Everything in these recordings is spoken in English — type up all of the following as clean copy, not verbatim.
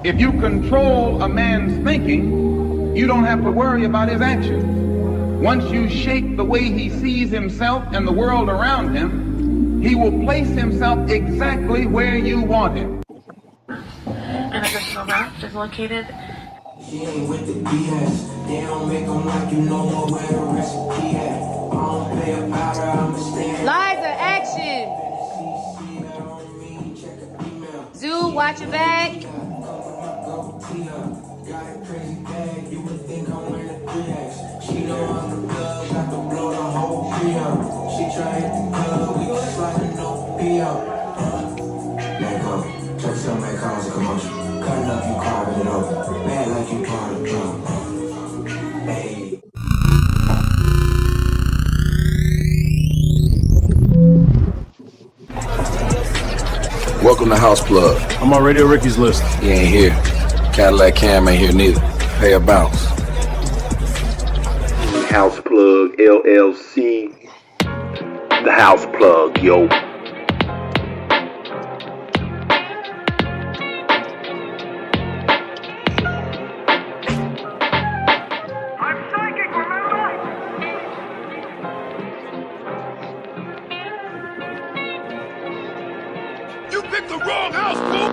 If you control a man's thinking, you don't have to worry about his actions. Once you shape the way he sees himself and the world around him, he will place himself exactly where you want him. An additional route is located. She ain't with the BS. They don't make them like you know more where the recipe at. I don't pay a powder, I'ma stand. Liza, action! Zoo, watch your back. Got a crazy bag, you would think I'm wearing a 3X. She know I'm the plug, got to blow the whole tree up. She try hit the club, we gon' slide no P up. Let go, check some make cause a commotion. Cutting up, you carving it up. Bad like you part of drum. Hey. Welcome to House Plugg. I'm on Radio Ricky's list. He ain't here. Cadillac Cam ain't here neither. Pay a bounce. House Plugg, LLC. The House Plugg, yo. You picked the wrong house, fool!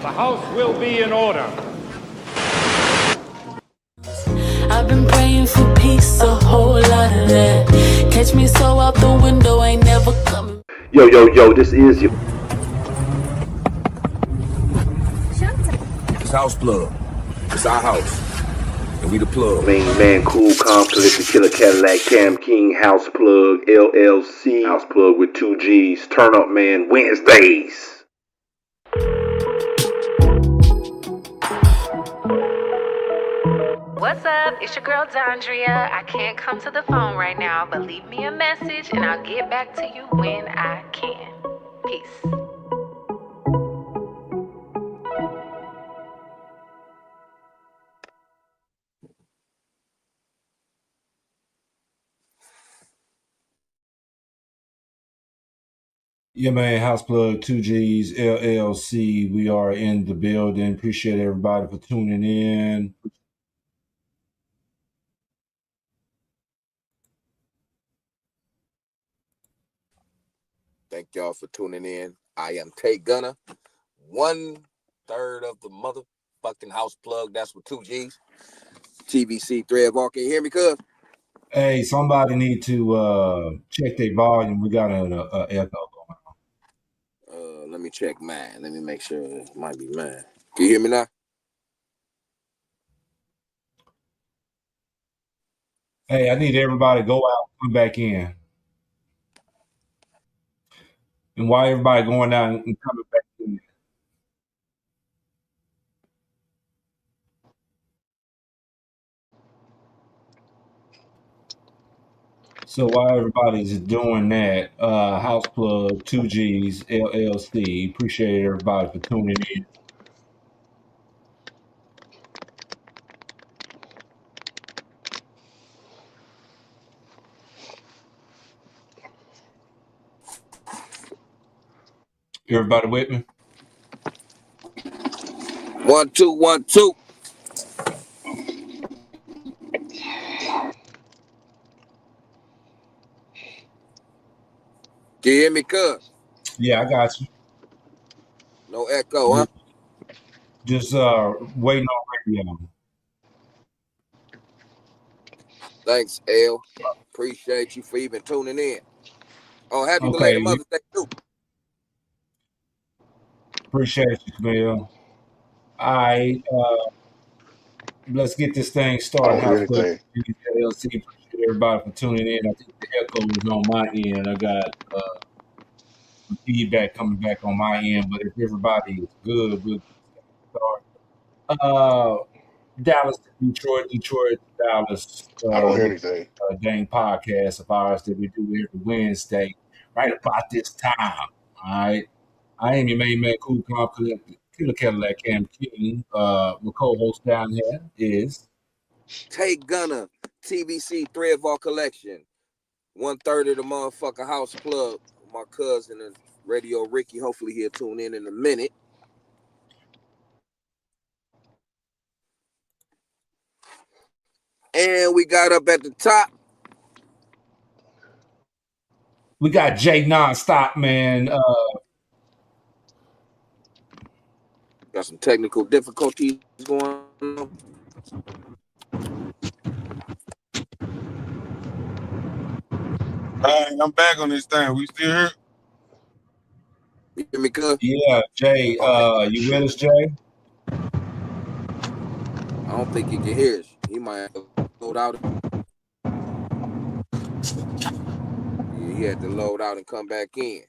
The house will be in order. I've been praying for peace, a whole lot of that. Catch me so out the window, ain't never coming. Yo, this is your... It's House Plugg. It's our house. And we the plug. Main man, cool, calm, collected killer, Cadillac Cam King, House Plugg, LLC. House Plugg with 2 G's. Turn Up Man, Wednesdays. What's up? It's your girl Dondria. I can't come to the phone right now, but leave me a message and I'll get back to you when I can. Peace. Yeah, man, House Plugg, 2 G's, LLC. We are in the building. Appreciate everybody for tuning in. Thank y'all for tuning in. I am Gunna, 1/3 of the motherfucking House Plugg. That's with 2 G's. TVC Thread Walk. Can you hear me, cuz? Hey, somebody need to check their volume. We got an echo going on. Let me check mine. Let me make sure it might be mine. Can you hear me now? Hey, I need everybody to go out and come back in. And while everybody going out and coming back in, so while everybody's doing that, House Plugg, 2 G's, LLC. Appreciate everybody for tuning in. Everybody with me? 1 2 1 2. Can you hear me, cuz? Yeah, I got you. No echo, huh? Just waiting on radio. Thanks, L. Appreciate you for even tuning in. Oh, happy belated Okay, Mother's Day too. appreciate you, Camille. All right, let's get this thing I started. don't hear House Club anything. LLC. Appreciate everybody for tuning in. I think the echo is on my end. I got some feedback coming back on my end, but if everybody is good, we'll start. Dallas to Detroit, Detroit to Dallas. I don't hear This anything. dang podcast of ours that we do every Wednesday, right about this time. All right. I am your main man, Cool Calm Killer Cadillac Cam King. My co-host down here is Take Gunna, TBC 3 of our collection. 1/3 of the motherfucker House Plug. My cousin and Radio Ricky. Hopefully he'll tune in a minute. And we got up at the top. we got Jay Nonstop, man. Got some technical difficulties going on. Hey, I'm back on this thing. We still here? You hear me, cuz? Yeah, Jay. Okay. You with us, Jay? I don't think he can hear us. He might have to load out. Yeah, he had to load out and come back in.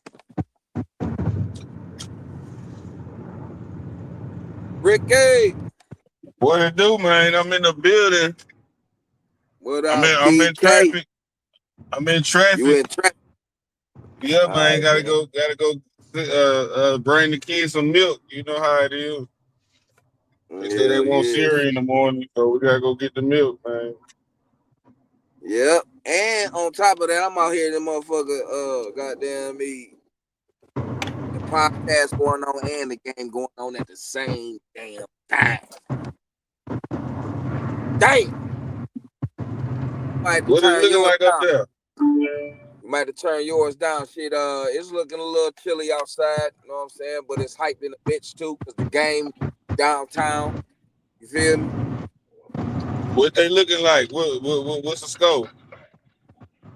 Ricky! What it do, man? I'm in the building. What up, I'm in DK? traffic. I'm in traffic. You in traffic? Yeah, man. Right, gotta go bring the kids some milk. You know how it is. They say they want cereal in the morning, so we gotta go get the milk, man. Yep. And on top of that, I'm out here, the motherfucker, goddamn me, the podcast going on and the game going on at the same damn time. Damn. What is it looking like up there? You might have to turn yours down. Shit, it's looking a little chilly outside, you know what I'm saying? But it's hyping a bitch too, because the game downtown. You feel me? What they looking like? What's the score?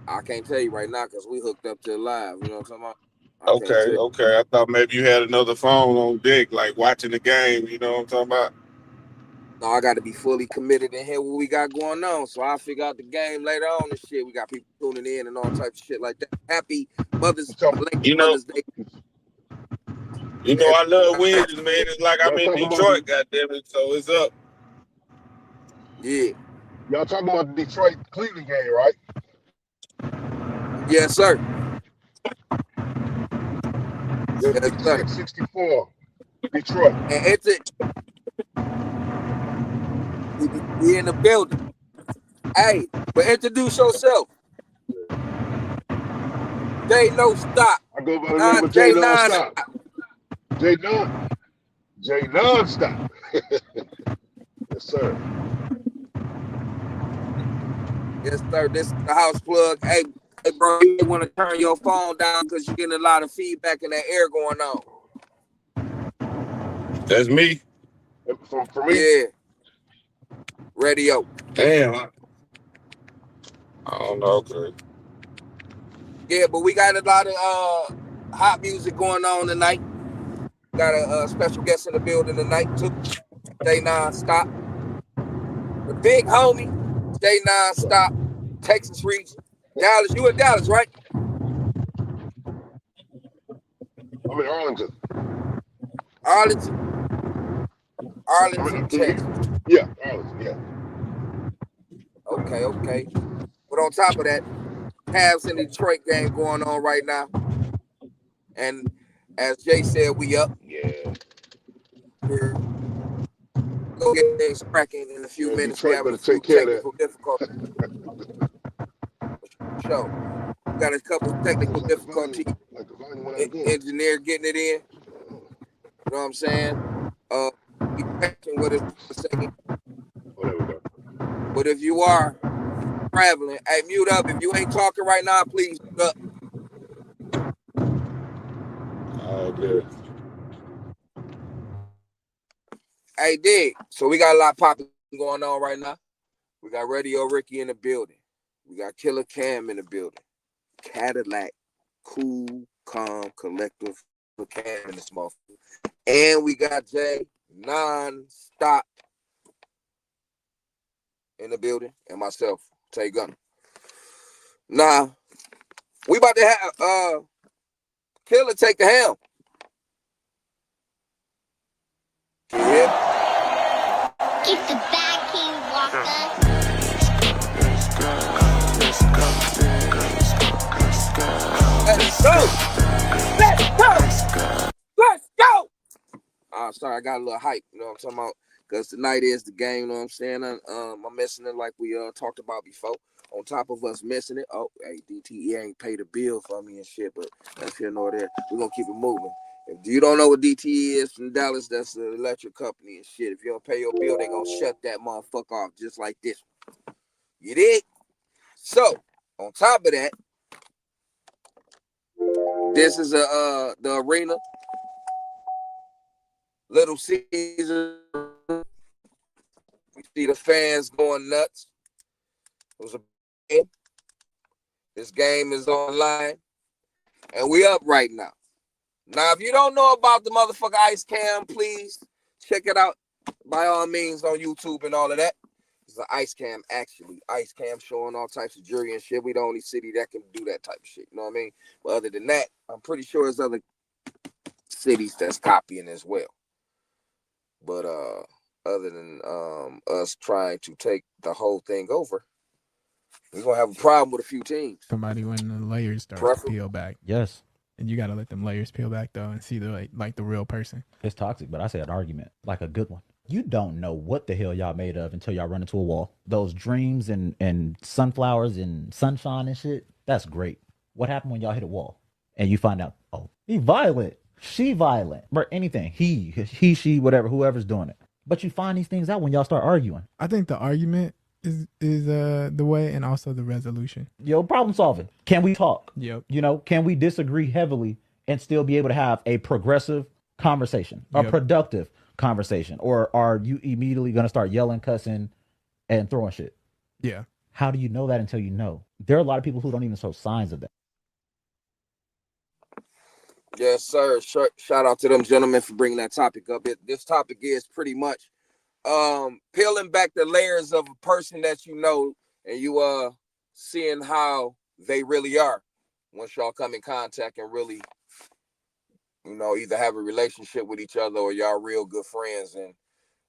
I can't tell you right now because we hooked up to live. You know what I'm talking about? Okay. I thought maybe you had another phone on deck, like watching the game. You know what I'm talking about? No, I got to be fully committed and hear what we got going on. So I'll figure out the game later on and shit. We got people tuning in and all types of shit like that. Happy Mother's Day. Mother's Day. You know, I love Wednesdays, man. It's like I'm in Detroit, goddammit, so it's up. Yeah. Y'all talking about the Detroit-Cleveland game, right? Yes, sir. Yes, sir. 64, Detroit. And it's it. We in the building. Hey, but introduce yourself. Jay No Stop. I go by the name of Jay Nonstop. Jay Nonstop. Yes, sir. Yes, sir. This is the House Plug. Hey, bro, you want to turn your phone down because you're getting a lot of feedback and that air going on. That's me. For me? Yeah. Radio. Damn. I don't know. Okay. Yeah, but we got a lot of hot music going on tonight. Got a special guest in the building tonight too. Jay Nonstop. The big homie, Jay Nonstop, Texas region. Dallas, you in Dallas, right? I'm in Arlington. Arlington, Texas. Yeah, Arlington, yeah. Okay. But on top of that, Cavs in the Detroit game going on right now. And as Jay said, we up. Yeah. We're gonna get things cracking in a few minutes. Detroit We have a few technical difficulties. So we got a couple technical difficulties. Engineer getting it in. You know what I'm saying? Be patient with us for a second. But if you are traveling, hey, mute up. If you ain't talking right now, please mute up. good. Hey, dig. So we got a lot popping going on right now. We got Radio Ricky in the building. We got Killer Cam in the building. Cadillac, Cool, Calm, Collective, Cam in this motherfucker. And we got Jay Non-Stop in the building, and myself, Tay Gunna. Now, we about to have Killer take the helm. Can you hear me? Keep the bag, King Walker. Let's go! Let's go! Let's go! Sorry, I got a little hype, you know what I'm talking about? Because tonight is the game, you know what I'm saying? I'm missing it like we talked about before. On top of us missing it, oh, hey, DTE ain't paid a bill for me and shit, but that's here nor there. We're going to keep it moving. If you don't know what DTE is from Dallas, that's an electric company and shit. If you don't pay your bill, they going to shut that motherfucker off just like this. You dig? So, on top of that, this is the arena. Little Caesar. We see the fans going nuts. It was a game. This game is online. And we up right now. Now, if you don't know about the motherfucker Ice Cam, please check it out by all means on YouTube and all of that. It's an Ice Cam, actually. Ice Cam showing all types of jewelry and shit. We the only city that can do that type of shit. You know what I mean? But other than that, I'm pretty sure there's other cities that's copying as well. But other than us trying to take the whole thing over, we're going to have a problem with a few teams. Somebody when the layers start to peel back. Yes. And you got to let them layers peel back, though, and see the like the real person. It's toxic, but I say an argument, like a good one. You don't know what the hell y'all made of until y'all run into a wall. Those dreams and sunflowers and sunshine and shit, that's great. What happened when y'all hit a wall? And you find out, oh, he violent, she violent, or anything. He, she, whatever, whoever's doing it. But you find these things out when y'all start arguing. I think the argument is the way, and also the resolution. Yo, problem solving. Can we talk? Yep. You know, can we disagree heavily and still be able to have a progressive conversation, a productive conversation? Or are you immediately going to start yelling, cussing, and throwing shit? Yeah. How do you know that until you know? There are a lot of people who don't even show signs of that. Yes, sir. Shout out to them gentlemen for bringing that topic up. This topic is pretty much peeling back the layers of a person that you know, and you seeing how they really are once y'all come in contact and really, you know, either have a relationship with each other or y'all real good friends, and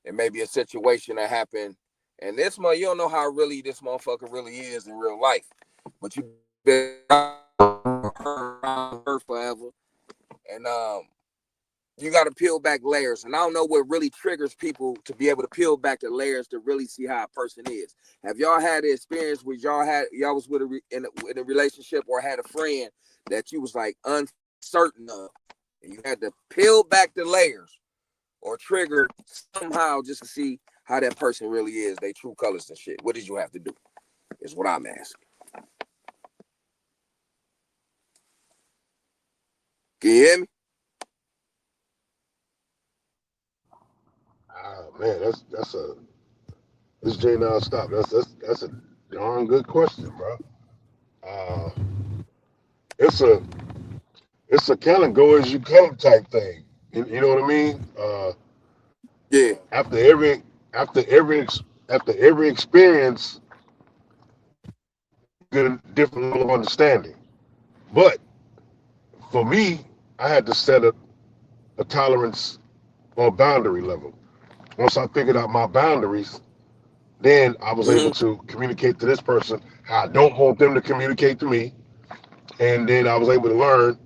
it may be a situation that happened, and you don't know how really this motherfucker really is in real life, but you've been around her forever, and you got to peel back layers. And I don't know what really triggers people to be able to peel back the layers to really see how a person is. Have y'all had the experience where y'all was with in a relationship or had a friend that you was like uncertain of, and you had to peel back the layers or trigger somehow just to see how that person really is, they true colors and shit? What did you have to do? Is what I'm asking. Can you hear me? Man, this J Non-Stop. That's a darn good question, bro. It's a kind of go as you come type thing. You know what I mean? Yeah. After every experience, you get a different level of understanding. But for me, I had to set a tolerance or boundary level. Once I figured out my boundaries, then I was able to communicate to this person how I don't want them to communicate to me. And then I was able to learn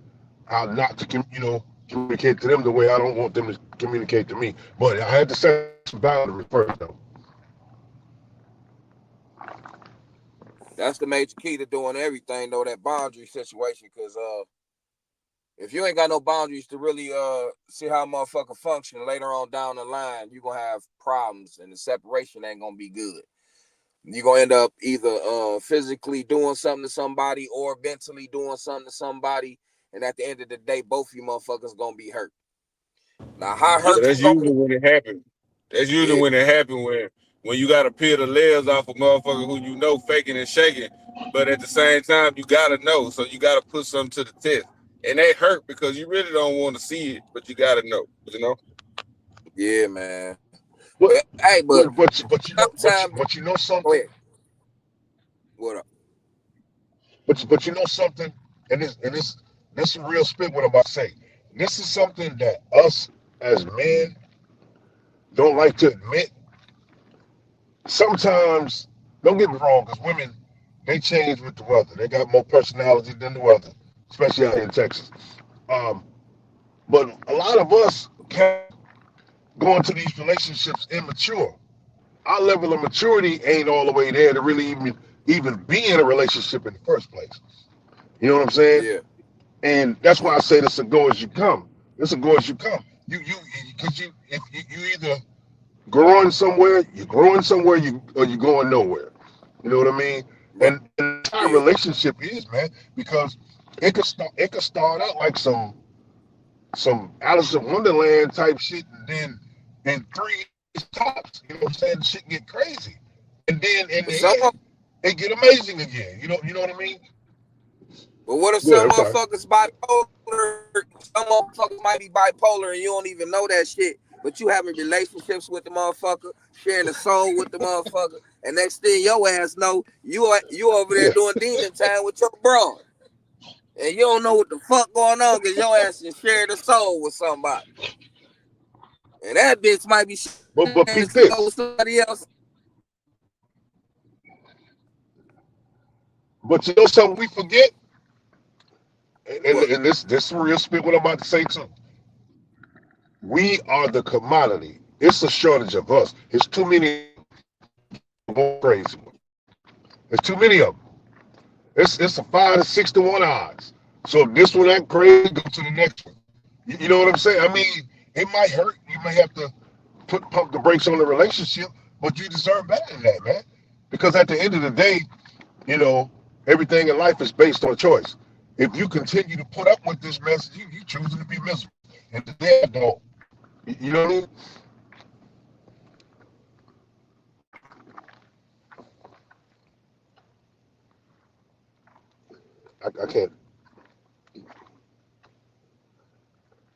how not to, communicate to them the way I don't want them to communicate to me. But I had to set some boundaries first, though. That's the major key to doing everything, though, that boundary situation, because if you ain't got no boundaries to really see how a motherfucker function later on down the line, you're going to have problems, and the separation ain't going to be good. You're going to end up either physically doing something to somebody or mentally doing something to somebody, and at the end of the day, both of you motherfuckers gonna be hurt. Now, how Yeah, hurt that's you gonna usually when it happens. That's usually Yeah. when it happens when you gotta peel the layers off a motherfucker who you know faking and shaking, but at the same time you gotta know, so you gotta put something to the test, and they hurt because you really don't want to see it, but you gotta know, you know. Yeah, man. But Hey, but you know go something. ahead. What up? But you know something, and this is real spit. What I'm about to say. This is something that us as men don't like to admit. Sometimes, don't get me wrong, because women, they change with the weather. They got more personality than the weather, especially out here in Texas. But a lot of us can go into these relationships immature. Our level of maturity ain't all the way there to really even be in a relationship in the first place. You know what I'm saying? Yeah. And that's why I say this: a go as you come. This a go as you come. Because if you either growing somewhere, you're growing somewhere, or you're going nowhere. You know what I mean? Right. And our relationship is, man, because it could start out like some Alice in Wonderland type shit, and then in 3 years tops, you know what I'm saying? Shit get crazy, and then in the end, it get amazing again. You know what I mean? But what if Go ahead, some I'm sorry. motherfuckers bipolar? Some motherfuckers might be bipolar and you don't even know that shit. But you having relationships with the motherfucker, sharing the soul with the motherfucker, and next thing your ass know, you over there doing demon time with your bro, and you don't know what the fuck going on because your ass is sharing the soul with somebody, and that bitch might be But sharing peep the soul with this. somebody else. But you know something we forget, What? and this real spit. What I'm about to say too. We are the commodity. It's a shortage of us. It's too many crazy. There's too many of them. It's a 5 to 6 to 1 odds. So if this one act crazy, go to the next one. You know what I'm saying? I mean, it might hurt. You may have to pump the brakes on the relationship, but you deserve better than that, man. Because at the end of the day, you know, everything in life is based on choice. If you continue to put up with this mess, you choosing to be miserable. And today I don't. You know what I mean? I can't.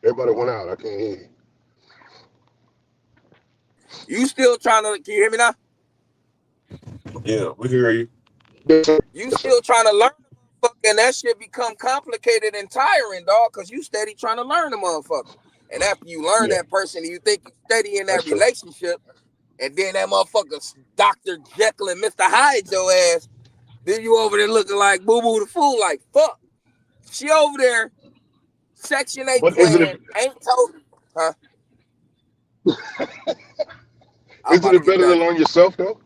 Everybody went out. I can't hear you. You still trying to? Can you hear me now? Yeah, we hear you. You still trying to learn the motherfucker, and that shit become complicated and tiring, dog, because you steady trying to learn the motherfucker. And after you learn that person and you think you steady in that relationship, and then that motherfucker Dr. Jekyll and Mr. Hyde your ass, then you over there looking like Boo Boo the Fool, like, fuck. She over there, Section 8 But playing, ain't told, huh? Isn't it better to learn yourself, though?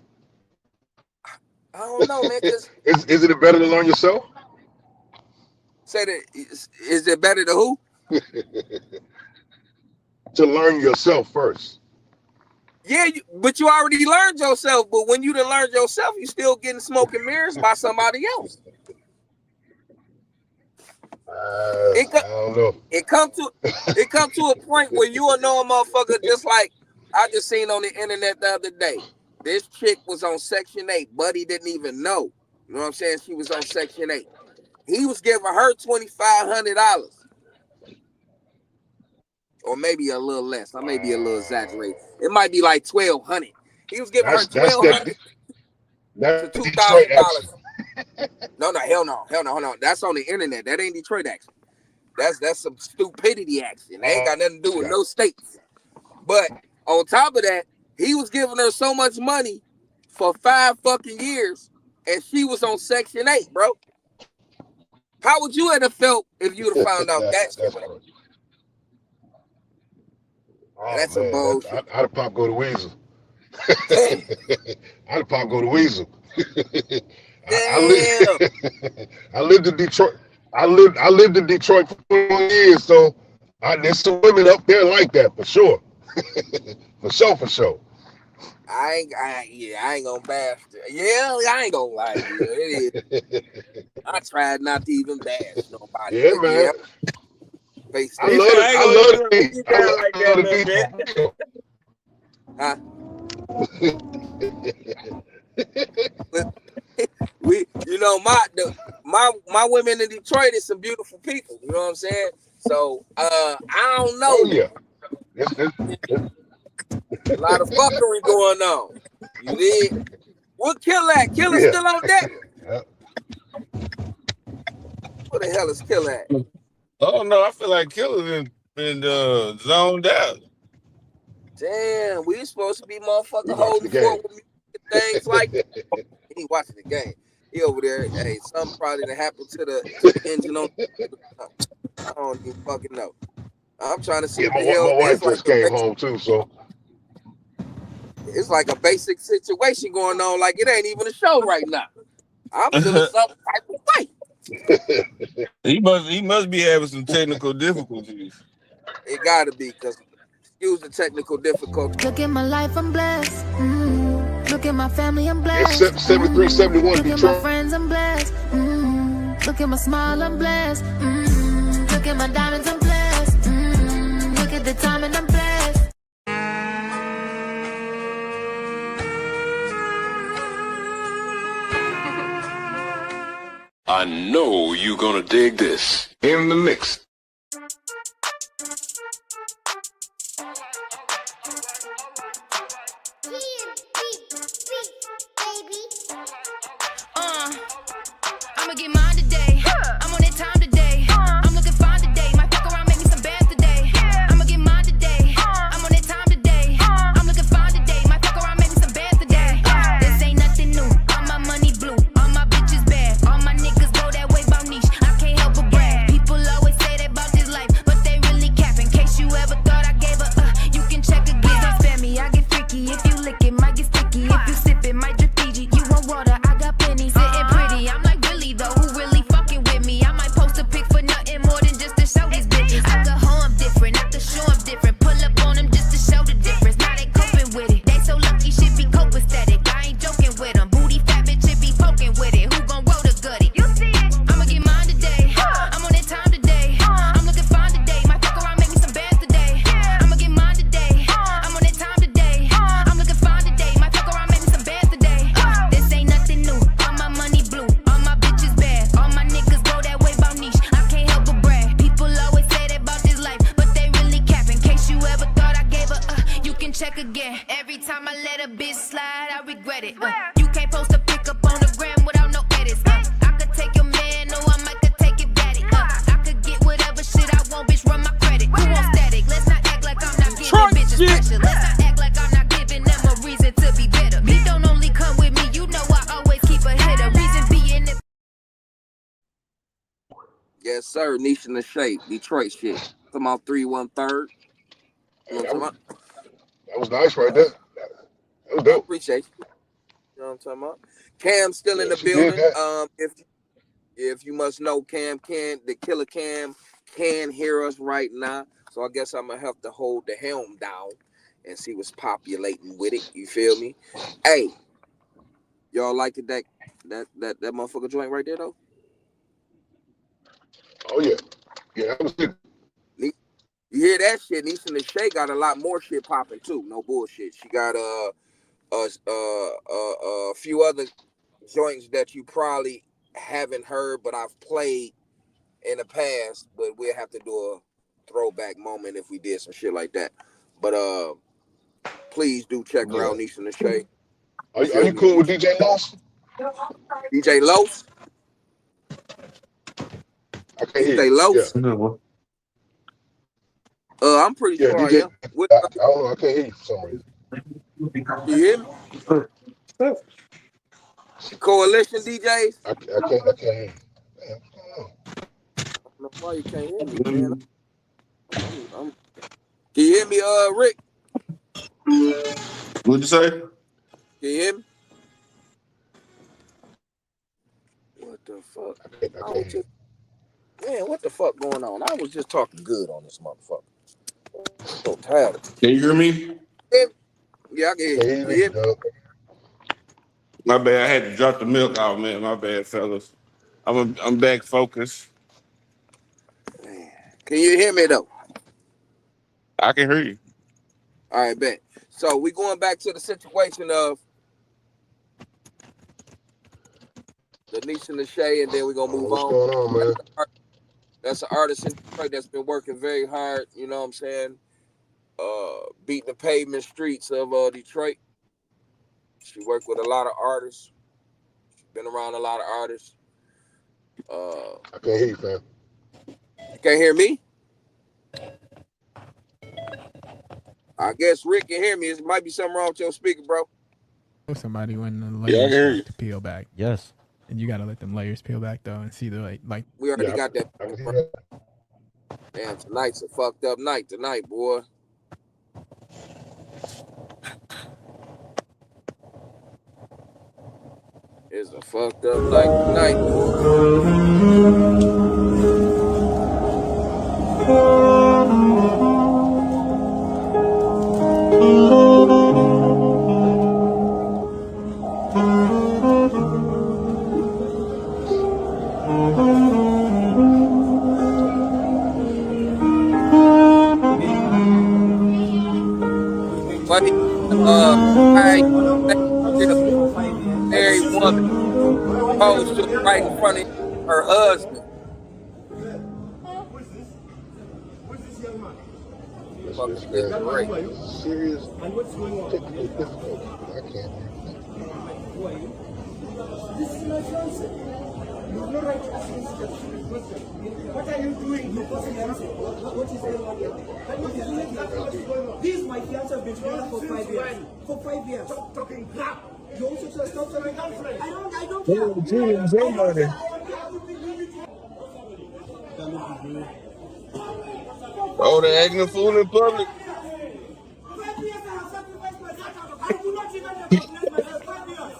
I don't know, man, because... Isn't it better to learn yourself? Say that, is it better to who? To learn yourself first. Yeah, but you already learned yourself. But when you done learned yourself, you still getting smoke and mirrors by somebody else. I don't know. It come to a point where you will know a motherfucker just like I just seen on the internet the other day. This chick was on Section 8. Buddy didn't even know. You know what I'm saying? She was on Section 8. He was giving her $2,500. Or maybe a little less. I may be a little exaggerated. It might be like $1,200. He was giving her $1,200 to $2,000. No, hell no. Hold on. That's on the internet. That ain't Detroit action. That's some stupidity action. They ain't got nothing to do with no states. But on top of that, he was giving her so much money for 5 fucking years, and she was on Section 8, bro. How would you have felt if you would have found out that shit? Oh, that's man, some bullshit. I'd have popped go to Weasel. I'd have popped go to Weasel. I lived in Detroit. I lived in Detroit for 4 years, so there's some women up there like that for sure. for sure. I ain't gonna bash it. Yeah, I ain't gonna lie to you. It is. I tried not to even bash nobody. Yeah, But man. yeah, face I that. love it. I love the beat. I sound love like that a the little beat. Huh? we, my women in Detroit is some beautiful people. You know what I'm saying? So I don't know. Oh yeah. A lot of fuckery going on. You did. What Killer at? Killer Yeah. still on deck? Yeah. Where the hell is Killer at? Oh no, I feel like Killer been zoned out. Damn, we supposed to be motherfucking We watching holding the game. forward with things like that. He ain't watching the game. He over there. Hey, something probably that happened to the engine on. I don't even fucking know. I'm trying to see Yeah, what the hell. my wife just came home too, so It's like a basic situation going on. Like it ain't even a show right now. I'm feeling some type of way. He must be having some technical difficulties. It gotta be, because excuse the technical difficulty. Look at my life, I'm blessed. Look at my family, I'm blessed. yeah, 73, 71 Look at my Detroit. friends, I'm blessed. Look at my smile, I'm blessed. Look at my diamonds, I'm blessed. Look at the time and I'm blessed. I know you're gonna dig this. In the mix. I'ma get mine today. I'm on that time today. I'm looking fine today. Might fuck around, make me some bands today. I'ma get mine today. I'm on that time today. I'm looking fine today. Might fuck around, make me some bands today. This ain't nothing new. All my money blue. All my bitches bad. All my niggas go that way about niche. I can't help but brag. People always say they about this life, but they really cap. In case you ever thought I gave a you can check again. Don't spare me, I get freaky. If you lick it, might get sticky. If you sip it, might drip Fiji. You want water, I got plenty. Sitting pretty. I'm like, really though, who really fucking with me? I might post a pic for nothing more than just to show these bitches. I could hoe I'm different, I could show I'm different. Pull up on them just to show the difference. Now they coping with it. They so lucky shit be copacetic. I ain't joking with them. Booty fat bitch shit be poking with it. Who gon' roll the goodie? You see it? I'ma get mine today. I'm on that time today. I'm looking fine today. Might fuck around, make me some bands today. I'ma get mine today. I'm on that time today. I'm looking fine today. Might fuck around, make me some bands today. This ain't nothing new. All my money blue. All my bitches bad. All my niggas go that way about niche. I can't help but brag. People always say they about this life, but they really cap. In case you ever thought I gave a you can check again. Every time I let a bitch slide, I regret it. You can't post a pic up on the gram without no edits. I could take your man, or I might could take it daddy. I could get whatever shit I want, bitch, run my credit. Who wants static? Let's not act like I'm not giving bitches pressure. Let's not act like I'm not giving them a reason to be bitter. Beat don't only come with me, you know I always keep a hitter. Reason being if Yes, sir. Niche in the shape. Detroit shit. Come on, 3-1-3. You know what I'm talking about? That was nice right there. That was dope. Appreciate you. You know what I'm talking about? Cam's still in the she did building. that. If you must know, the Killer Cam can hear us right now. So I guess I'm gonna have to hold the helm down and see what's populating with it. You feel me? Hey, y'all like it that motherfucker joint right there though? Oh yeah. Yeah, that was it. You hear that shit? Nisha and Shay got a lot more shit popping too. No bullshit. She got a few other joints that you probably haven't heard, but I've played in the past. But we'll have to do a throwback moment if we did some shit like that. But please do check her out, Nisha and Shay. Are you cool with DJ Los? DJ Los? I can't hear DJ you. Los? Yeah. I'm pretty sure DJ, I am. What, I don't know. I can't hear you for some reason. you hear me? Coalition DJs? I can't hear you. Damn, I don't know why you can't hear me, man. Can you hear me, Rick? What'd you say? Can you hear me? What the fuck? I can't hear you. Man, what the fuck going on? I was just talking good on this motherfucker. I'm so tired. Can you hear me? Yeah, I can hear you. Hear me? My bad. I had to drop the milk out, man. My bad, fellas. I'm back focused. Can you hear me though? I can hear you. All right, bet. So we going back to the situation of the Nisha and the Shay, and then we're gonna move What's on. going on, man? That's an artist in Detroit that's been working very hard, you know what I'm saying? Beating the pavement streets of Detroit. She worked with a lot of artists. She's been around a lot of artists. I can't hear you, fam. You can't hear me? I guess Rick can hear me. It might be something wrong with your speaker, bro. Somebody when the Yeah, I layers can hear you. start to peel back. Yes. And you gotta let them layers peel back though and see the like We already got that. I can hear that. Damn, tonight's a fucked up night tonight, boy. It's a fucked up night tonight, But I married woman posed to right in front of her husband. This This guy great. serious technical difficulties, but I can't hear nothing. This is my fiance. You have no right to ask me such a stupid question. What are you doing? You're posing everything. What is going on here? This is my fiance. I've been together for 5 years. For 5 years. Stop talking crap. You also say stop talking girlfriend. I don't care. Oh, they're acting a fool in public. 5 years I have sacrificed myself. I do not even recognize myself. 5 years.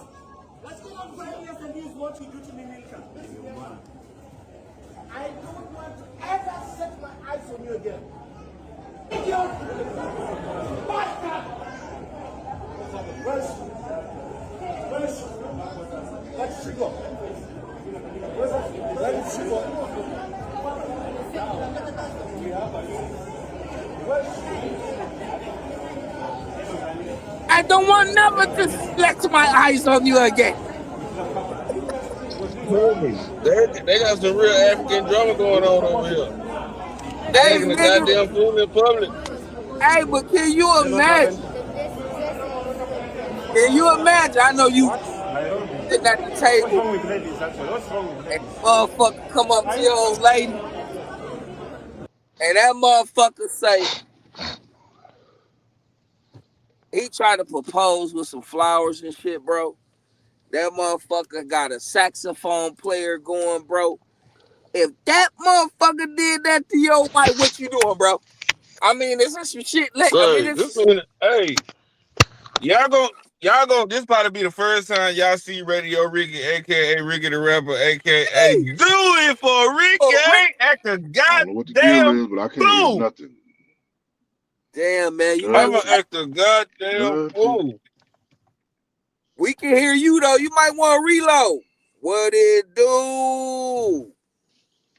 Let's go on 5 years and this is what you do to me, Milka. I don't want to ever set my eyes on you again. Idiot! Bastard! Where's she go? Where did she go? I don't want never to let my eyes on you again. They got some real African drama going on over here. Hey, Acting a goddamn fool in public. Hey, but can you imagine? Can you imagine? I know you sitting at the table and motherfucker come up to your old lady and that motherfucker say he tried to propose with some flowers and shit, bro. That motherfucker got a saxophone player going, bro. If that motherfucker did that to your wife, what you doing, bro? I mean, is this some shit? Hey, y'all gon' this probably be the first time y'all see Radio Ricky, aka Ricky the Rapper, aka Do It for Ricky. Act a I don't know what the deal goddamn is, but I can't hear fool. nothing. Damn, man, you I'm might gonna act a goddamn fool. We can hear you though. You might want to reload. What it do?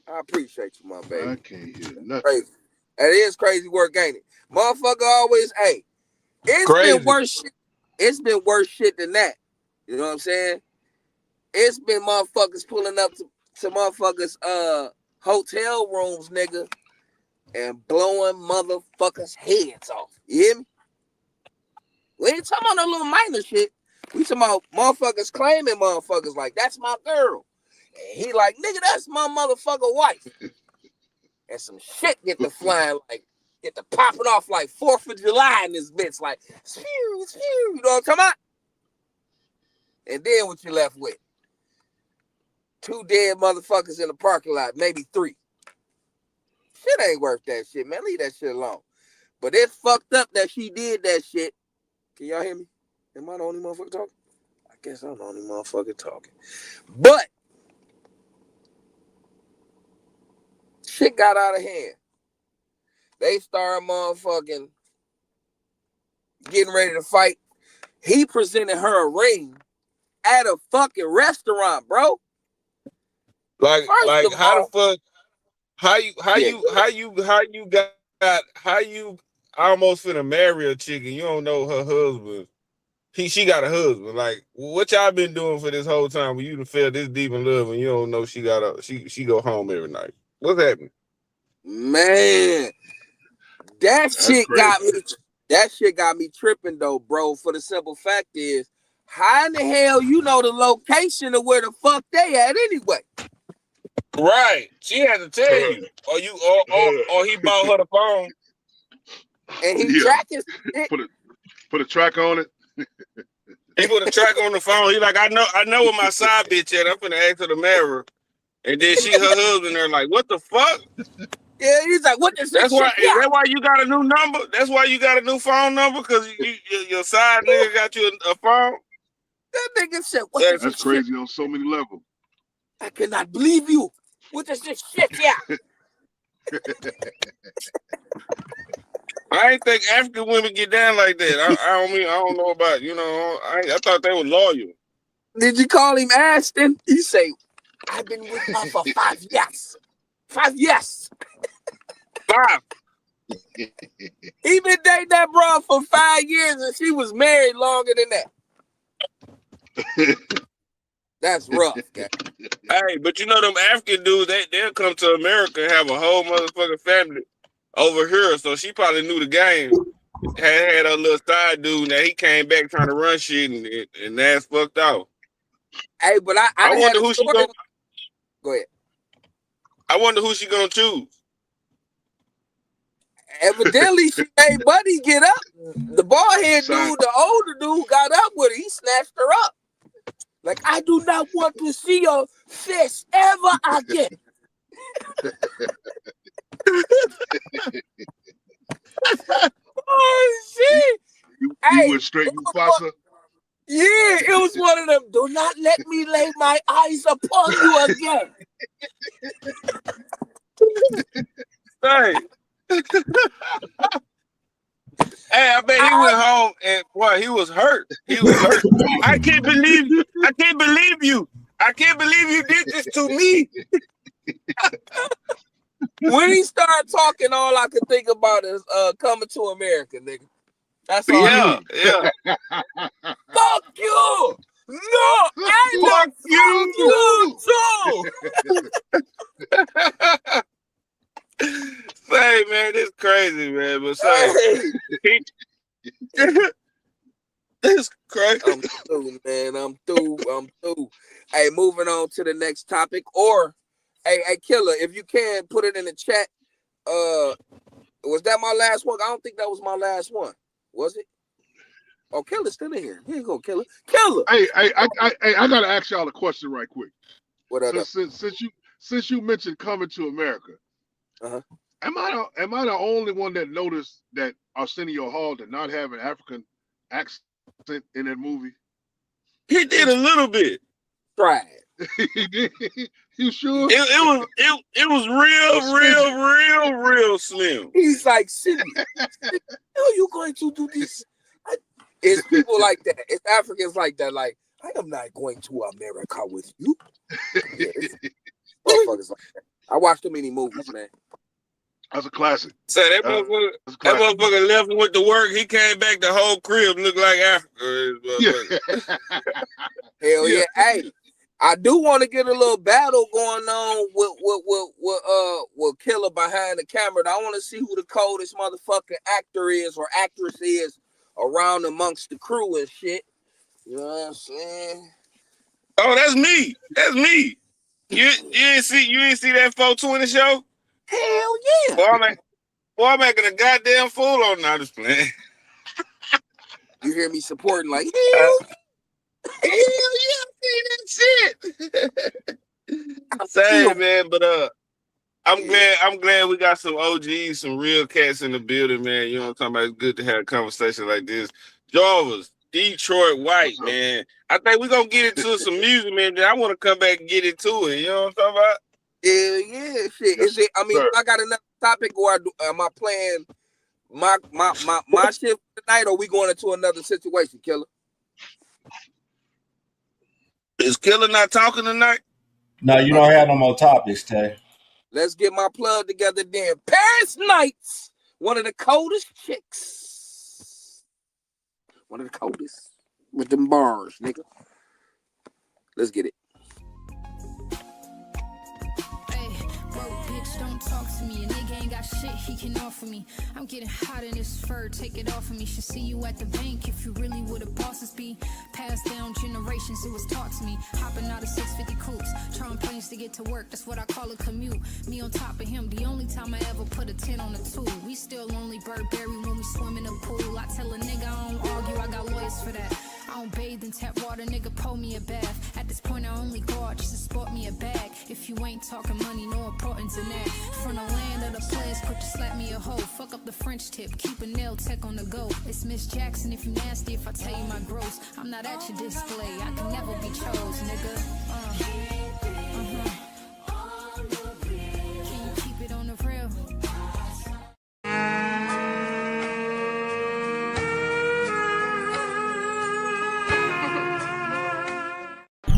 I appreciate you, my baby. I can't hear nothing. Crazy. That is crazy work, ain't it? Motherfucker always, hey, it's Crazy. been worse shit. It's been worse shit than that. You know what I'm saying? It's been motherfuckers pulling up to motherfuckers hotel rooms, nigga, and blowing motherfuckers' heads off. You hear me? We ain't talking about no little minor shit. We talking about motherfuckers claiming motherfuckers like, that's my girl. And he like, nigga, that's my motherfucker wife. And some shit get to flying like, get to popping off like 4th of July in this bitch. Like, spew, spew. You know what I'm talking about? And then what you left with? 2 dead motherfuckers in the parking lot, maybe 3. Shit ain't worth that shit, man. Leave that shit alone. But it's fucked up that she did that shit. Can y'all hear me? Am I the only motherfucker talking? I guess I'm the only motherfucker talking. But shit got out of hand. They started motherfucking getting ready to fight. He presented her a ring at a fucking restaurant, bro. Like First of how the all, fuck how you almost finna marry a chick and you don't know her husband. She got a husband. Like what y'all been doing for this whole time when you done fell this deep in love and you don't know she go home every night. What's happening? man, that shit crazy. got me tripping though, bro. For the simple fact is, how in the hell you know the location of where the fuck they at anyway? Right. She had to tell you. Or he bought her the phone. And he tracking put a track on it. He put a track on the phone. He like, I know where my side bitch at. I'm finna ask her to marry her. And then her husband there like, what the fuck? Yeah, he's like, what is That's this why. shit? Is that why you got a new number? That's why you got a new phone number? Because your side nigga got you a phone? That nigga said, what is That's this crazy shit? on so many levels. I cannot believe you. What is this shit? Yeah. I ain't think African women get down like that. I don't know about, I thought they were loyal. Did you call him Ashton? He say, I've been with her for 5 years. 5 years. 5. He been dating that bro for 5 years and she was married longer than that. That's rough, guy. Hey, but them African dudes, they'll come to America and have a whole motherfucking family over here. So she probably knew the game. Had a little side dude. Now he came back trying to run shit and that's fucked out. Hey, but I wonder who she gonna. Go ahead. I wonder who she gonna choose. Evidently, she made Buddy get up. The bald head dude, the older dude, got up with her. He snatched her up. Like, I do not want to see your fist ever again. Oh shit! You went straight Mufasa? Yeah, it was one of them. Do not let me lay my eyes upon you again. Hey. Hey, I bet he went home and boy, he was hurt. He was hurt. I can't believe you. I can't believe you did this to me. When he started talking, all I could think about is Coming to America, nigga. That's all. Yeah. Fuck you! No, I fuck you too. Say, man, this crazy, man. But say, it's crazy. I'm through, man. I'm through. Hey, moving on to the next topic. Or, hey, Killer, if you can put it in the chat. Was that my last one? I don't think that was my last one. Was it? Oh, Killer's still in here. Here you go, Killer. Killer. Hey, I gotta ask y'all a question right quick. What up? Since you mentioned Coming to America, am I the only one that noticed that Arsenio Hall did not have an African accent in that movie? He did a little bit. Right. He did. You sure? It was real slim. He's like, Sydney, how are you going to do this? It's people like that. It's Africans like that. Like, I am not going to America with you. Yeah, motherfuckers like that. I watched too many movies, man. That's a classic. So that motherfucker left and went to work. He came back, the whole crib looked like Africa. Hell yeah. Hey, I do want to get a little battle going on with Killer behind the camera. I want to see who the coldest motherfucking actor is or actress is around amongst the crew and shit. You know what I'm saying? Oh, that's me. That's me. You didn't see that 420 show? Hell yeah. Boy, I'm making a goddamn fool on now this playing. You hear me supporting like hell yeah, see that shit. Say, man, but I'm glad we got some OGs, some real cats in the building, man. You know what I'm talking about? It's good to have a conversation like this. Jarvis, Detroit White, man. I think we're gonna get into some music, man. Then I want to come back and get into it. You know what I'm talking about? Hell yeah, shit. Is it? I mean, I got another topic, or am I playing my shit for tonight, or we going into another situation, Killer? Is Killer not talking tonight? No, you don't have no more topics, Tay. Let's get my plug together then. Paris Nights, one of the coldest chicks. One of the coldest with them bars, nigga. Let's get it. Don't talk to me, a nigga ain't got shit he can offer me. I'm getting hot in this fur, take it off of me. Should see you at the bank if you really what the bosses be. Passed down generations, it was taught to me. Hopping out of 650 coupes, trying planes to get to work, that's what I call a commute. Me on top of him, the only time I ever put a 10 on a 2. We still only Burberry when we swim in the pool. I tell a nigga I don't argue, I got lawyers for that. I don't bathe in tap water, nigga, pour me a bath. At this point, I only go out just to sport me a bag. If you ain't talking money, no importance in that. From the land of the players, quick to slap me a hoe. Fuck up the French tip, keep a nail tech on the go. It's Miss Jackson if you nasty, if I tell you my gross. I'm not at your display, I can never be chose, nigga. Can you keep it on the real?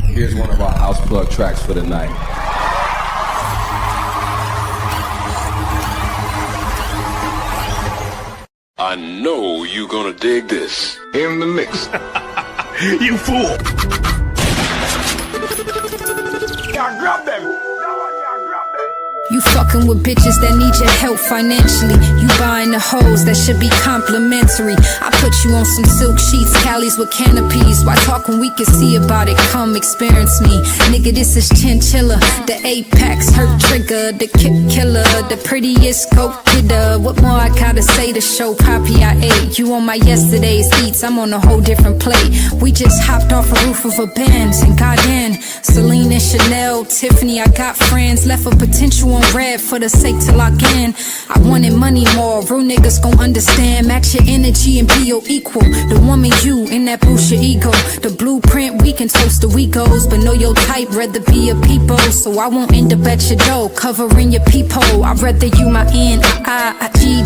Here's one of our house plug tracks for the night. I know you gonna dig this. In the mix. You fool! Y'all grab them! You fucking with bitches that need your help financially. You buying the hoes that should be complimentary. I put you on some silk sheets, Callies with canopies. Why talk when we can see about it? Come experience me. Nigga, this is Chinchilla. The Apex hurt trigger. The kick killer. The prettiest coke kidder. What more I gotta say to show Poppy I ate? You on my yesterday's eats. I'm on a whole different plate. We just hopped off a roof of a Benz and got in. Celine and Chanel, Tiffany, I got friends. Left a potential on red for the sake to lock in. I wanted money more, real niggas gon' understand. Match your energy and be your equal. The woman you, in that boost your ego. The blueprint, we can toast the egos. But know your type, rather be a peepo. So I won't end up at your door, covering your peephole. I'd rather you my AIGHT.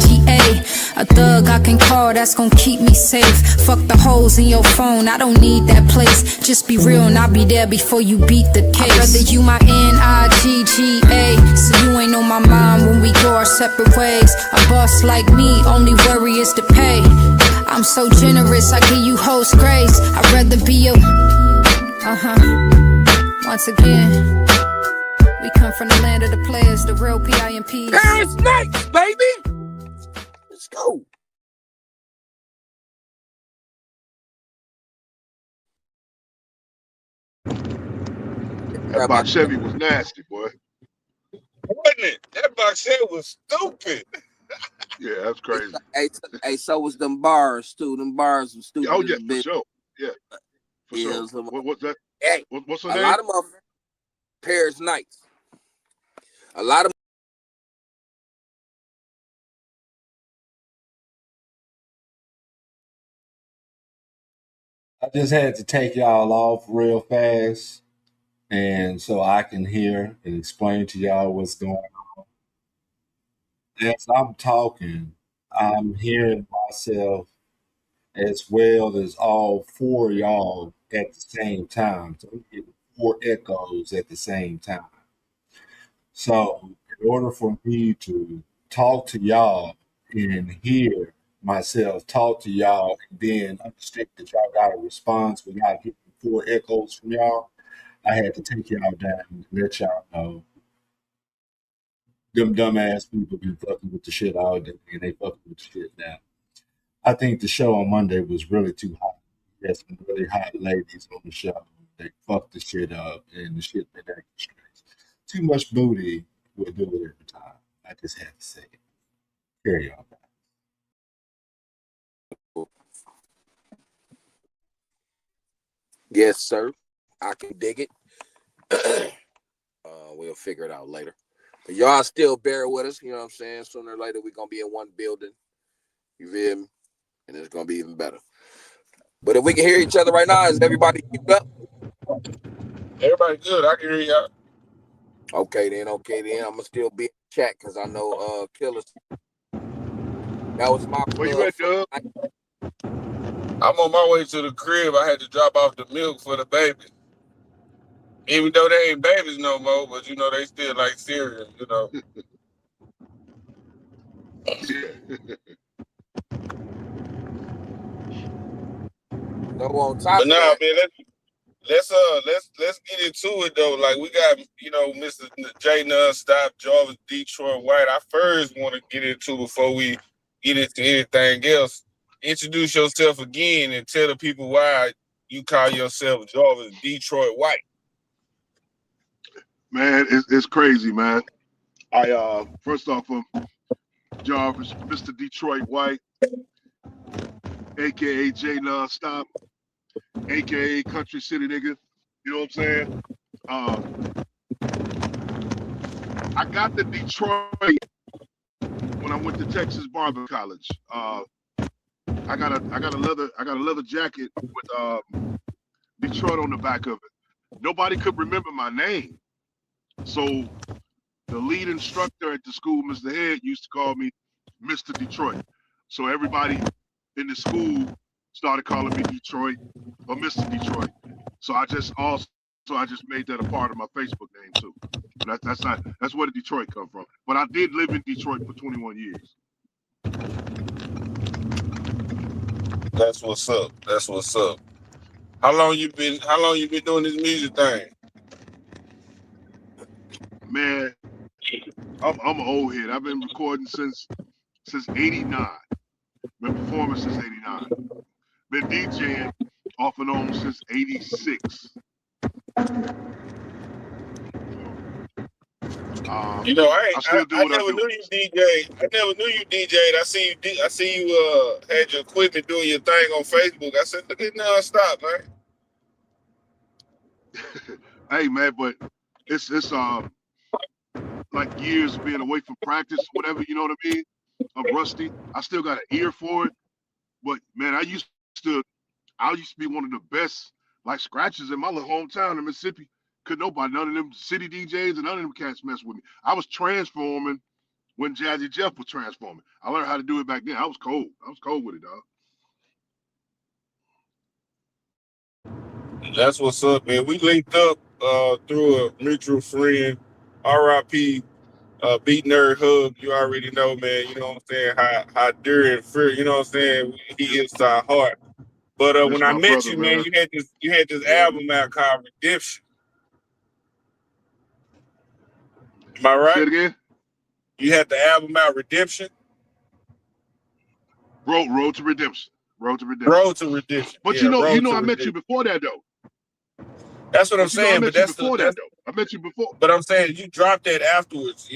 A thug I can call, that's gon' keep me safe. Fuck the holes in your phone, I don't need that place. Just be real and I'll be there before you beat the case. I'd rather you my NIGGA. So you ain't on my mind when we go our separate ways. A boss like me, only worry is to pay. I'm so generous, I give you host grace. I'd rather be a Once again, we come from the land of the players, the real PIMPs. Paris Nights, baby! Let's go. That box Chevy was nasty, boy. Wasn't it? That box head was stupid. Yeah, that's crazy. Hey, so was them bars too. Them bars were stupid. Oh yeah, for sure. Yeah, for Yeah, sure. What's that? Hey, What's her a name? lot of motherfuckers. Paris Nights. A lot of. I just had to take y'all off real fast, and so I can hear and explain to y'all what's going on. As I'm talking, I'm hearing myself as well as all four of y'all at the same time. So I'm getting 4 echoes at the same time. So in order for me to talk to y'all and hear myself talk to y'all and then understand that y'all got a response without getting 4 echoes from y'all, I had to take y'all down and let y'all know them dumbass people been fucking with the shit all day and they fucking with the shit now. I think the show on Monday was really too hot. We had some really hot ladies on the show. They fucked the shit up and the shit that they too much booty will do it every time. I just had to say it. Carry on. Yes, sir. I can dig it. We'll figure it out later. But y'all still bear with us, you know what I'm saying? Sooner or later, we're going to be in one building. You feel me? And it's going to be even better. But if we can hear each other right now, is everybody keep up? Everybody good. I can hear y'all. Okay, then. I'm going to still be in the chat because I know Killers. That was my Where you at, Doug? I'm on my way to the crib. I had to drop off the milk for the baby. Even though they ain't babies no more, but you know they still like cereal. You know. So on top But of nah, that, man, let's get into it though. Like we got, Mr. J Nonstop, Jarvis, Detroit White. I first want to get into before we get into anything else. Introduce yourself again and tell the people why you call yourself Jarvis Detroit White. Man, it's crazy, man. I first off, Jarvis, Mr. Detroit White, aka J Nonstop, aka Country City Nigga. You know what I'm saying? I got to Detroit when I went to Texas Barber College. I got a leather jacket with Detroit on the back of it. Nobody could remember my name, so the lead instructor at the school, Mr. Head, used to call me Mr. Detroit. So everybody in the school started calling me Detroit or Mr. Detroit. So I just made that a part of my Facebook name too. That's where the Detroit come from. But I did live in Detroit for 21 years. That's what's up. That's what's up. How long you been doing this music thing? Man, I'm an old head. I've been recording since '89. Been performing since '89. Been DJing off and on since '86. I still do what I never do. knew you DJ. I never knew you DJ'd. I see you had your equipment doing your thing on Facebook. I said, look at Nonstop, man. Hey man, but it's like years being away from practice, whatever, you know what I mean? I'm rusty. I still got an ear for it. But man, I used to be one of the best like scratchers in my little hometown in Mississippi. None of them city DJs and none of them cats mess with me. I was transforming when Jazzy Jeff was transforming. I learned how to do it back then. I was cold with it, dog. That's what's up, man. We linked up through a mutual friend, RIP, Beat Nerd Hub. You already know, man. You know what I'm saying? How dear and fear, you know what I'm saying? He is to our heart. But when I met you, man, you had this album out called Redemption. Am I right? Say it again. You had the album out, Redemption. Road to Redemption. Road to Redemption. But yeah, I met you before that though. That's what I'm saying. I met you before that though. I met you before. But I'm saying you dropped that afterwards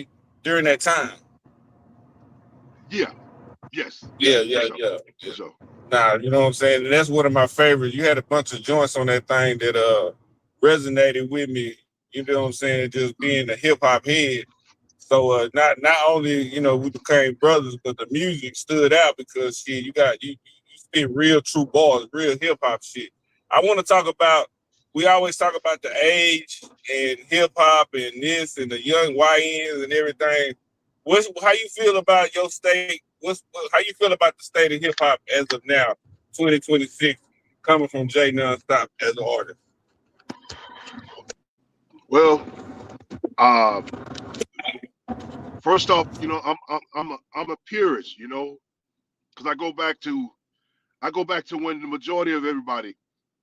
during that time. Yeah. Yes. Yeah. For sure. Nah, you know what I'm saying? And that's one of my favorites. You had a bunch of joints on that thing that resonated with me. You know what I'm saying? Just being a hip hop head. So not only, we became brothers, but the music stood out because shit, you spit real true bars, real hip hop shit. I want to talk about, we always talk about the age and hip hop and this and the young YNs and everything. How you feel about your state? How you feel about the state of hip hop as of now, 2026, coming from J Nonstop as an artist? Well, first off, I'm a purist, because I go back to when the majority of everybody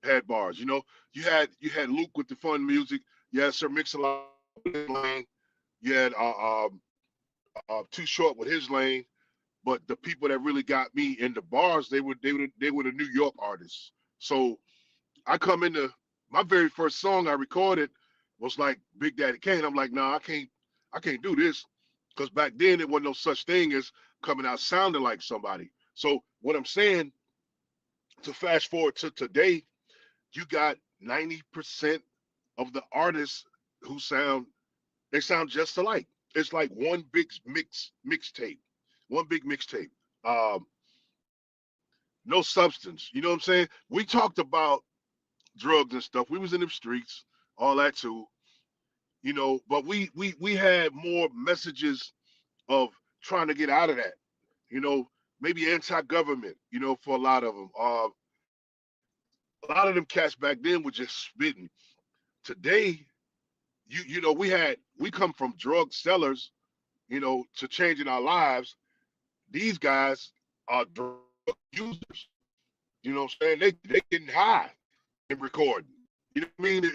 had bars. You had Luke with the fun music. You had Sir Mix-a-Lot with his lane. You had Too Short with his lane. But the people that really got me in the bars, they were the New York artists. So I come into my very first song I recorded was like Big Daddy Kane. I'm like, nah, I can't do this. Because back then it wasn't no such thing as coming out sounding like somebody. So what I'm saying, to fast forward to today, you got 90% of the artists who sound just alike. It's like one big mixtape. One big mixtape. No substance. You know what I'm saying? We talked about drugs and stuff. We was in the streets, all that too. But we had more messages of trying to get out of that. Maybe anti-government. For a lot of them. A lot of them cats back then were just spitting. Today, you know, we come from drug sellers, you know, to changing our lives. These guys are drug users. You know what I'm saying? They getting high and recording. You know what I mean?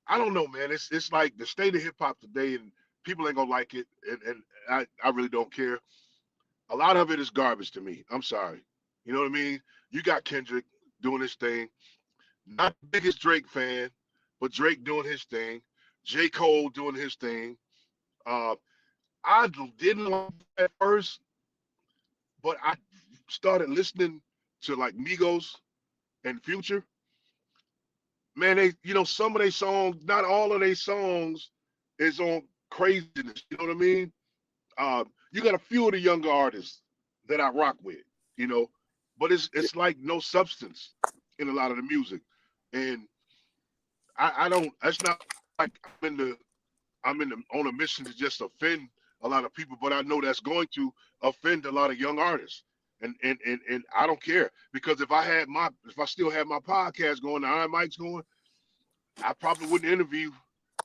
I don't know, man. It's like the state of hip hop today, and people ain't gonna like it, and I really don't care. A lot of it is garbage to me. I'm sorry. You know what I mean? You got Kendrick doing his thing. Not the biggest Drake fan, but Drake doing his thing. J. Cole doing his thing. I didn't like it at first, but I started listening to like Migos and Future. Man, they, you know, some of their songs, not all of their songs is on craziness. You know what I mean? You got a few of the younger artists that I rock with, you know, but it's like no substance in a lot of the music. And I don't, it's not like I'm on a mission to just offend a lot of people, but I know that's going to offend a lot of young artists. And I don't care, because if I still had my podcast going, the Iron Mike's going, I probably wouldn't interview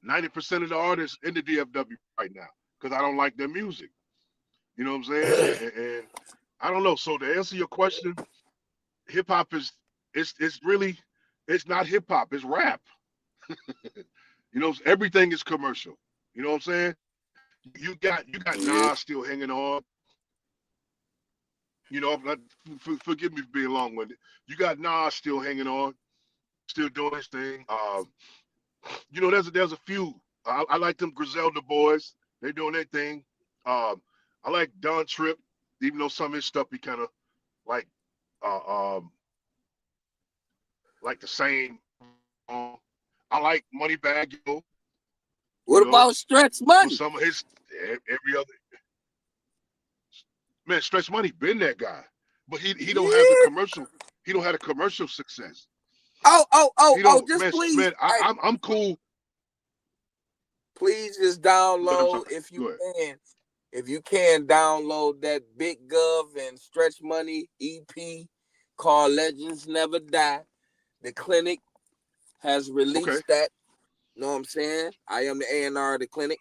90% of the artists in the DFW right now, because I don't like their music. You know what I'm saying? and I don't know. So to answer your question, hip hop it's not hip hop, it's rap. You know, everything is commercial. You know what I'm saying? You got Nas still hanging on. You know, forgive me for being long-winded. You got Nas still hanging on, still doing his thing. You know, there's a few. I like them Griselda boys. They doing their thing. I like Don Tripp, even though some of his stuff be kind of like the same. I like Moneybagg Yo. What about Stretch Money? Some of his every other. Man, Stretch Money been that guy, but he don't have the commercial. He don't have the commercial success. Just man, please. Man, I'm cool. Please just download if you can. If you can, download that Big Gov and Stretch Money EP called Legends Never Die. The Clinic has released that. You know what I'm saying? I am the A&R of the Clinic.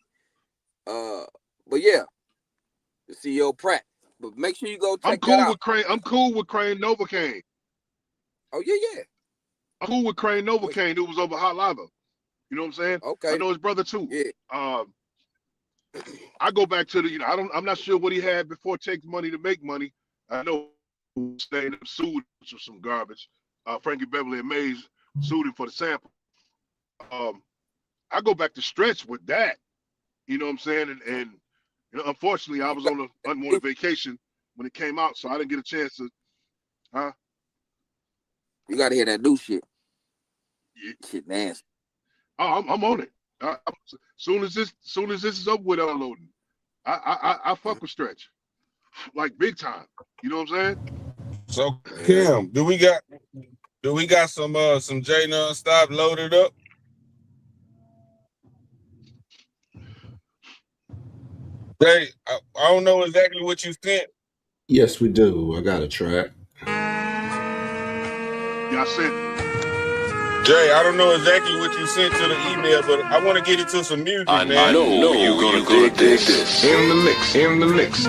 But yeah, the CEO Pratt. But make sure you go check that out. I'm cool with Crane Novocaine. Oh yeah. I'm cool with Crane Novocaine, who was over Hot Lava. You know what I'm saying? Okay. I know his brother too. Yeah. I go back to the, you know, I'm not sure what he had before Takes Money to Make Money. I know staying up sued for some garbage. Frankie Beverly and Mays sued him for the sample. I go back to Stretch with that. You know what I'm saying? And you know, unfortunately, I was on an unwanted vacation when it came out, so I didn't get a chance to. You gotta hear that new shit. Yeah. Shit nasty. Oh, I'm on it. Soon as this is over with unloading, I fuck with Stretch, like big time. You know what I'm saying? So Kim, do we got some J Nonstop loaded up? Jay, I don't know exactly what you sent. Yes, we do. I got a track. Yeah, I sent. Jay, I don't know exactly what you sent to the email, but I want to get into some music, man. I know you're gonna dig this. In the mix.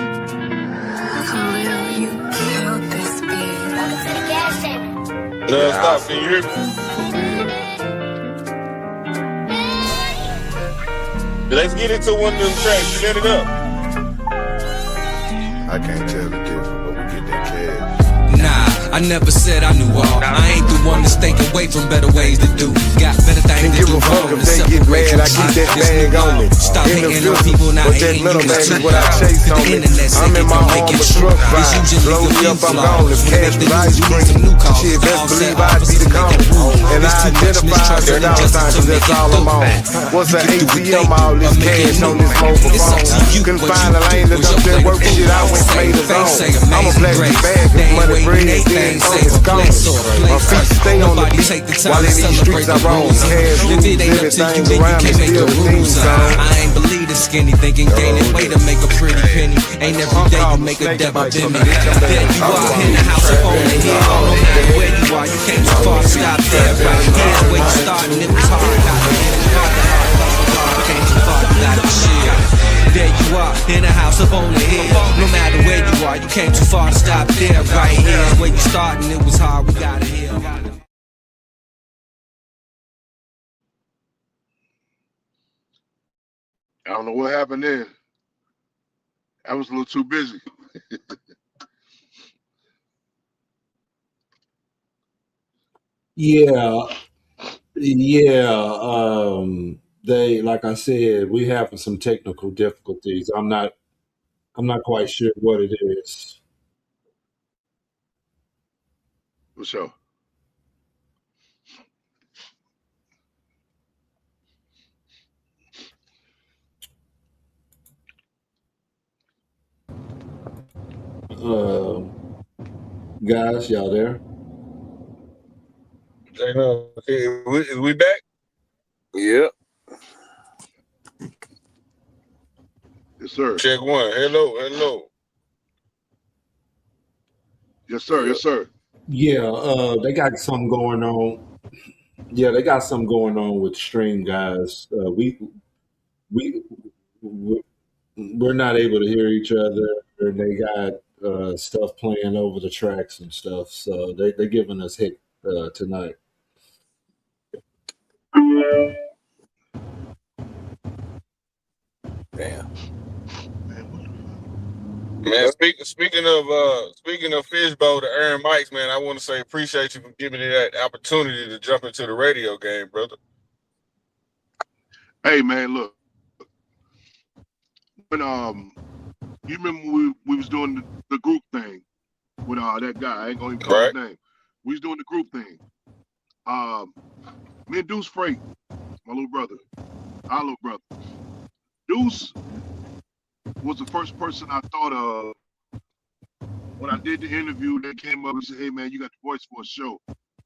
Stop. Can you hear me? Let's get into one of them tracks. Set it up. I can't tell the difference, but we get that cash. Nah, I never said I knew all. I ain't the one that's thinking away from better ways to do. Got better things to do wrong than separate from I keep that bag on me. Stop hating on people, not hating you. It's true. The internet's saying don't make it true. It's usually a few flaws. When they make the news, you need some new calls. All set officers to make it rule. It's too much mistrust and injustice to make it through. What's an ATM, all this cash on this mobile phone? Couldn't find a lane to dump that work shit out when made his own. I'm a plastic bag with money, bread, and it's gone. My feet stay on the beat while in these streets I roam. Cash rules, everything around me still the theme song. I ain't believe in skinny thinking, gaining weight to make a pretty penny. Ain't every day you make a deb up in me. There you are in the house of on the hill. No matter where you are, you can't too far to stop there. Right here's where you start, and if it's hard, I can't gotta chill. There you are, in a house up on the hill. No matter where you are, you came too far to stop there. Right here is where you started, and it was hard, we gotta heal. I don't know what happened there. I was a little too busy. Yeah, yeah. They, like I said, we having some technical difficulties. I'm not quite sure what it is. For sure. Guys, y'all there? Is we back? Yep. Yes, sir. Check one. Hello, hello. Yes, sir. Yes, sir. Yeah, they got something going on. Yeah, they got something going on with stream, guys. We we're not able to hear each other. They got stuff playing over the tracks and stuff, so they're giving us hit tonight. Damn. Man, speaking of Fishbowl to Aaron Mikes, man, I want to say appreciate you for giving me that opportunity to jump into the radio game, brother. Hey, man, look. When you remember we was doing the group thing with that guy. I ain't gonna even call his name. We was doing the group thing. Me and Deuce Freight, my little brother, our little brother. Deuce was the first person I thought of when I did the interview. They came up and said, "Hey, man, you got the voice for a show."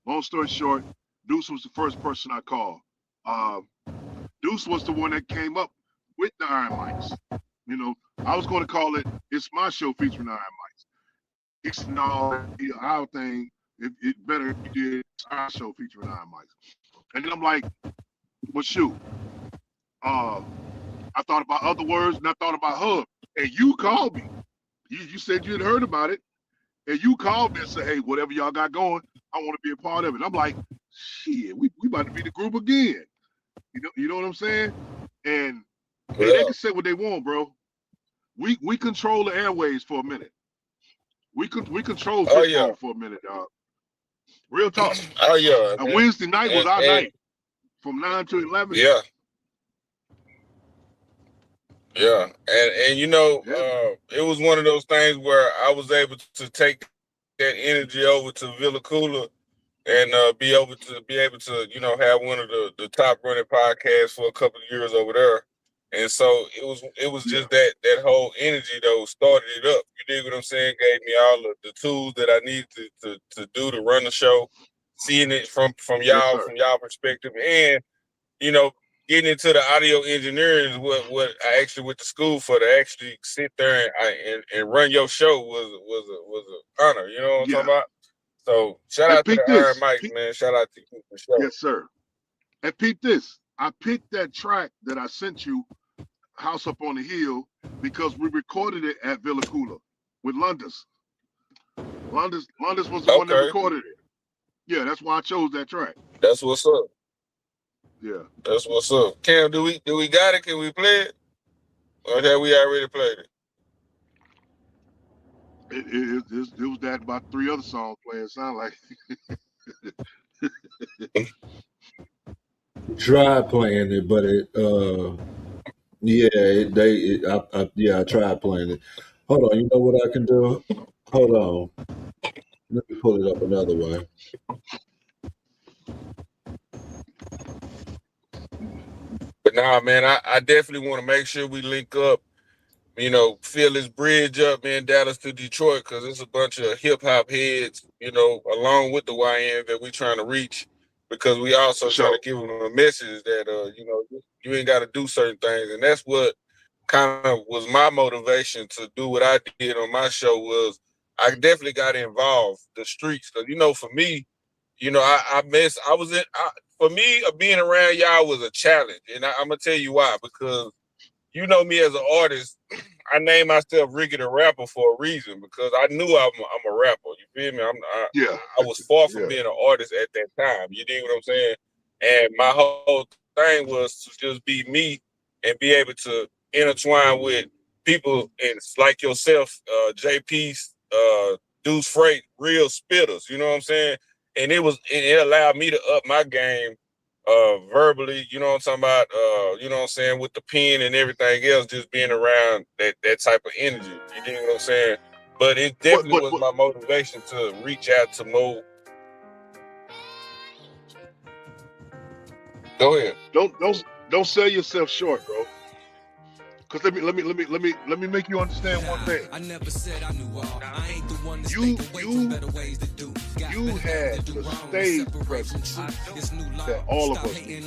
Long story short, Deuce was the first person I called. Deuce was the one that came up with the Iron Mics. You know, I was going to call it "It's My Show" featuring Iron Mics. It's no our thing. It better if you did our show featuring Iron Mics. And then I'm like, well, shoot. I thought about other words, and I thought about Hub. And you called me. You said you had heard about it, and you called me and said, "Hey, whatever y'all got going, I want to be a part of it." I'm like, shit, we about to be the group again. You know what I'm saying? And hey, they can say what they want, bro. We control the airways for a minute. We control Fishbowl for a minute, dog. Real talk. Oh yeah. And Wednesday night was our night from 9 to 11. Yeah. Yeah, and you know, it was one of those things where I was able to take that energy over to Villa Cooler and be able to you know have one of the top running podcasts for a couple of years over there, and so it was just that whole energy though started it up. You dig what I'm saying? Gave me all of the tools that I need to do to run the show, seeing it from y'all from y'all perspective, and you know. Getting into the audio engineering is what I actually went to school for, to actually sit there and run your show was an honor. You know what I'm talking about? So shout out to the Iron Mics, man. Shout out to you for sure. Yes, sir. And peep this. I picked that track that I sent you, House Up on the Hill, because we recorded it at Villa Cooler with Lundus. Lundus was the one that recorded it. Yeah, that's why I chose that track. That's what's up. Yeah, that's what's up. Cam, do we got it? Can we play it? Or have we already played it? It was that about 3 other songs playing. Sound like. Tried playing it, but I tried playing it. Hold on, you know what I can do? Hold on, let me pull it up another way. But nah, man, I definitely want to make sure we link up, you know, fill this bridge up, man, Dallas to Detroit, because it's a bunch of hip-hop heads, you know, along with the YN that we trying to reach, because we also trying to give them a message that, you know, you ain't got to do certain things. And that's what kind of was my motivation to do what I did on my show was I definitely got involved, the streets. Because, you know, for me, you know, for me, being around y'all was a challenge. And I'm going to tell you why, because you know me as an artist. I named myself Ricky the Rapper for a reason because I knew I'm a rapper. You feel me? I was far from being an artist at that time. You dig what I'm saying? And my whole thing was to just be me and be able to intertwine with people and like yourself, JP, Deuce Freight, real spitters. You know what I'm saying? And it allowed me to up my game verbally, you know what I'm talking about, you know what I'm saying, with the pen and everything else, just being around that type of energy. You know what I'm saying? But it definitely was my motivation to reach out to more. Go ahead. Don't sell yourself short, bro. Cause let me make you understand one thing. I never said I knew all. I ain't the one to You had the stage presence that all of us need.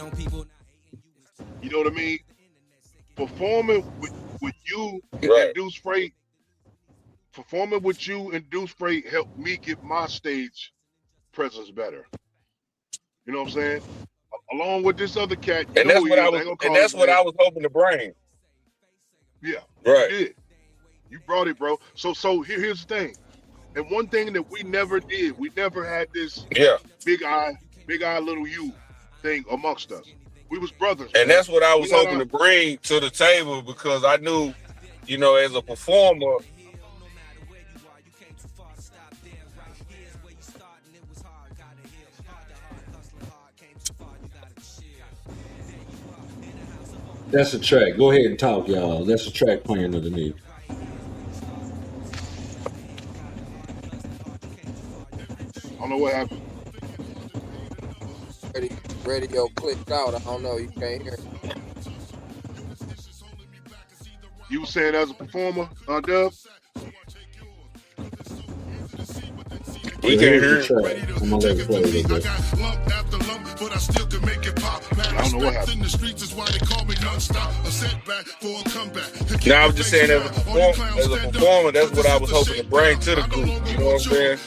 You know what I mean? Performing with you and Deuce Freight, helped me get my stage presence better. You know what I'm saying? Along with this other cat, you know who he is. And that's what I was hoping to bring. Yeah, right. You did. You brought it, bro. So here's the thing. And one thing that we never did, we never had this big eye, little you thing amongst us. We was brothers. And man. That's what I was hoping to bring to the table because I knew, you know, as a performer. That's a track. Go ahead and talk, y'all. That's a track playing underneath. I don't know what happened. Radio clicked out. I don't know. You can't hear. You were saying as a performer, Dub? We can't hear it. I'm gonna let it play a little bit. I don't know what happened. No, I was just saying as a performer, that's what I was hoping to bring to the group. You know what I'm saying?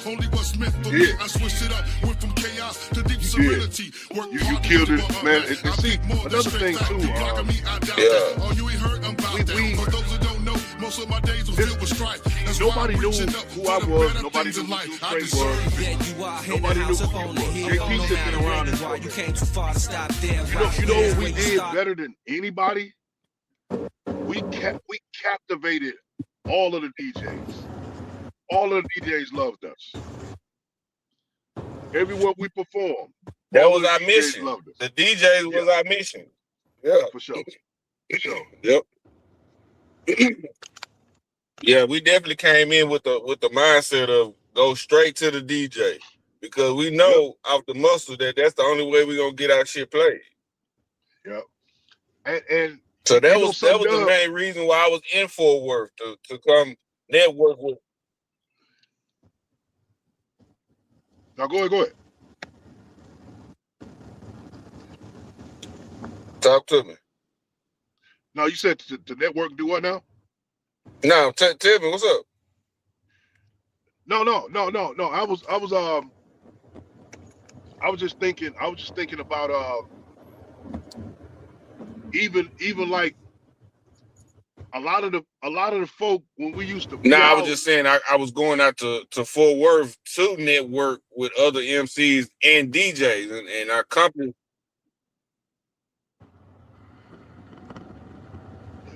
You killed it, man. And see, another thing too. Nobody knew who I was. Nobody knew who Deuce Freight was. Nobody knew who he was. JP sitting around this program. You know what we did better than anybody? We captivated all of the DJs. All of the DJs loved us. Everywhere we performed. That was our mission. The DJs was our mission. Yeah. For sure. Yep. Yeah, we definitely came in with the mindset of go straight to the DJ because we know off the muscle that that's the only way we're gonna get our shit played. Yep. And so that was the main reason why I was in Fort Worth to come network with. Now go ahead. Talk to me. No, you said to network do what now? No, tell me what's up. No. I was just thinking about even like a lot of the folk when we used to. I was just saying I was going out to Fort Worth to network with other MCs and DJs and our company.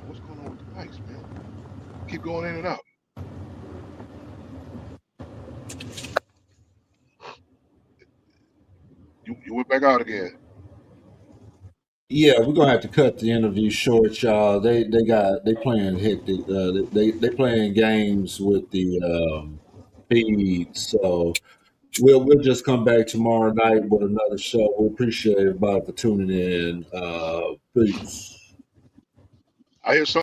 What's going on with the mics, man? Keep going in and out. You went back out again. Yeah, we're gonna have to cut the interview short, y'all. They playing hectic. They playing games with the feed, so we'll just come back tomorrow night with another show. We appreciate everybody for tuning in. Peace. I hear something.